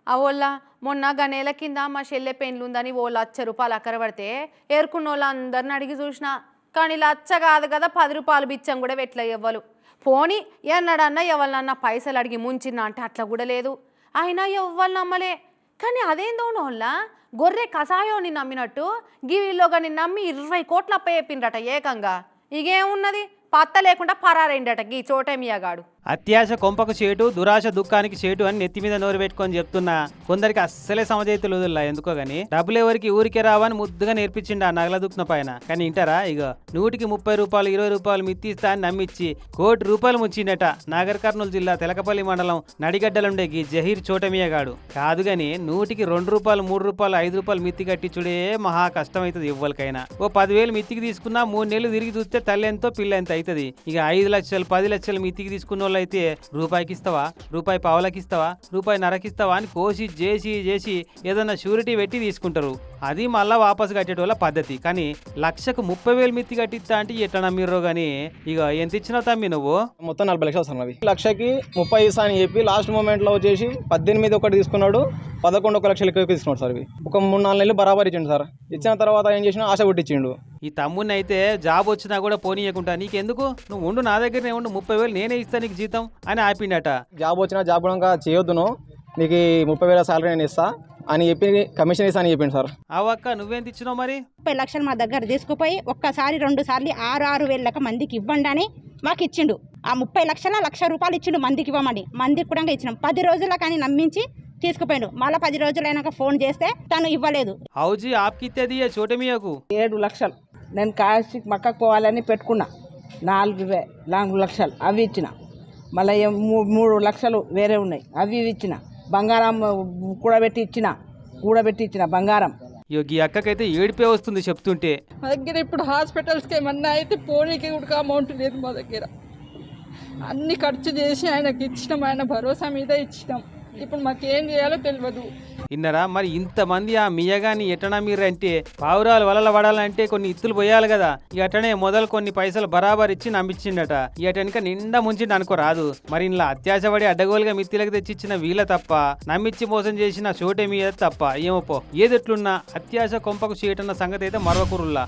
అవోళ్ళ మొన్న గనేల కింద మా చెల్లె పెండ్లుందని ఓ ₹1,00,000 అక్కరబడితే ఏరుకున్నోళ్ళ అందరిని అడిగి చూసిన కానీ లచ్చ కాదు కదా ₹10 బిచ్చం కూడా వెట్ల ఎవ్వలు పోని ఎన్నడన్నా ఎవరినన్నా పైసలు అడిగి ముంచినా అంటే అట్లా కూడా లేదు అయినా ఎవ్వరు నమ్మలే కానీ అదేందో నోళ్ళ గొర్రె కషాయోని నమ్మినట్టు గివిలో కానీ నమ్మి 20 కోట్ల అప్ప చెప్పిండ్రట ఏకంగా ఇగేమున్నది పత్త లేకుండా పరారైండట గీ చోటమియాగాడు అత్యాశ కొంపకు చేటు దురాశ దుఃఖానికి చేటు అని నెత్తి మీద నోరు పెట్టుకొని చెప్తున్నా కొందరికి అస్సలే సమజైతులు వదిల్లా ఎందుకో గాని డబ్బులు ఎవరికి ఊరికే రావని ముద్దుగా నేర్పించిండు ఆ నగల దుఃఖన పైన కానీ ఇంటారా ఇక 100కి ₹30 ₹20 మిత్తి ఇస్తా అని నమ్మిచ్చి ₹1 కోటి ముంచిండట నాగర్ కర్నూలు జిల్లా తెలకపల్లి మండలం నడిగడ్డలుండే గీ జహీర్ చోటమియాగాడు కాదు గాని 100కి ₹2 ₹3 ₹5 మిత్తి కట్టించుడే మహా కష్టమవుతుంది ఎవ్వరికైనా ఓ 10,000 మిత్తికి తీసుకున్నా 3 నెలలు తిరిగి చూస్తే తల్లి ఎంతో పిల్ల ఎంత అవుతుంది ఇక 5 లక్షలు 10 లక్షలు మిత్తికి తీసుకున్న అయితే రూపాయికి ఇస్తావా ₹1.5 ఇస్తావా ₹1.5 ఇస్తావా అని కోసి చేసి ఏదన్నా షూరిటీ పెట్టి తీసుకుంటారు అది మళ్ళా వాపసు కట్టేటోళ్ళ పద్ధతి కానీ లక్షకు 30,000 మిత్తి కట్టిస్తా అంటే ఎట్లా నమ్మిర్రో గానీ ఇక ఎంత ఇచ్చినావు తమ్మి నువ్వు మొత్తం 40 లక్షలు వస్తున్నవి లక్షకి 30 ఇస్తా అని చెప్పి లాస్ట్ మూమెంట్ లో వచ్చేసి 18 ఒకటి తీసుకున్నాడు 11 1 లక్షలు ఎక్కువ తీసుకున్నాడు సార్ ఒక 3-4 నెలలు బరాబర్ ఇచ్చిండు సార్ ఇచ్చిన తర్వాత ఏం చేసినా ఆశ పుట్టించిండు ఈ తమ్ముడిని అయితే జాబ్ వచ్చినా కూడా పోనీయకుండా నీకెందుకు నువ్వు ఉండు నా దగ్గరనే ఉండు 30,000 నేనే ఇస్తా నీకు జీతం అని ఆపిండట జాబ్ వచ్చినా జాబ్ కూడా చేయొద్దును నీకు 30,000 సాలరీ నేను ఇస్తా అని చెప్పి కమిషన్ ఇస్తా అని చెప్పిండు సార్ అవక్క నువ్వేంత ఇచ్చినావు మరి 30 లక్షలు మా దగ్గర తీసుకుపోయి ఒక్కసారి 2 సార్లు 6 వేలకు మందికి ఇవ్వండి అని మాకు ఇచ్చిండు ఆ 30 లక్షల ₹1,00,000 ఇచ్చిండు మందికి ఇవ్వమని మందికి కూడా ఇచ్చినాం 10 రోజుల కానీ నమ్మించి తీసుకుపోయాడు మళ్ళీ 10 రోజులైనాక ఫోన్ చేస్తే తను ఇవ్వలేదు హౌజీ ఆప్కిత్తేది చోటమియకు 7 లక్షలు నేను కాశీ మక్కకు పోవాలని పెట్టుకున్నా 4 లక్షలు అవి ఇచ్చిన మళ్ళీ 3 లక్షలు వేరే ఉన్నాయి అవి ఇచ్చిన బంగారం కూడబెట్టి ఇచ్చిన బంగారం ఈ అక్కకైతే ఏడిపే వస్తుంది చెప్తుంటే మా దగ్గర ఇప్పుడు హాస్పిటల్స్కి ఏమన్నా అయితే పోనీకి కూడా అమౌంట్ లేదు మా దగ్గర అన్ని ఖర్చు చేసి ఆయనకి ఇచ్చినాం ఆయన భరోసా మీద ఇచ్చినాం ఇప్పుడు మాకేం చేయాలో తెలియదు ఇన్నరా మరి ఇంతమంది ఆ మియగాని ఎటనా మీరంటే పావురాలు వలల పడాలంటే కొన్ని ఇత్తులు పోయాలి కదా ఇక అటనే మొదలు కొన్ని పైసలు బరాబర్ ఇచ్చి నమ్మిచ్చిండట ఇక వెనక నిండా ముంచిండి అనుకో రాదు మరి ఇలా అత్యాశపడి అడ్డగోలుగా మిత్తిలకు తెచ్చిచ్చిన వీళ్ళ తప్ప నమ్మిచ్చి మోసం చేసిన చోటే మీద తప్ప ఏమోపో ఏదెట్లున్నా అత్యాశ కొంపకు చేయటన్న సంగతి అయితే మరవకురుల్లా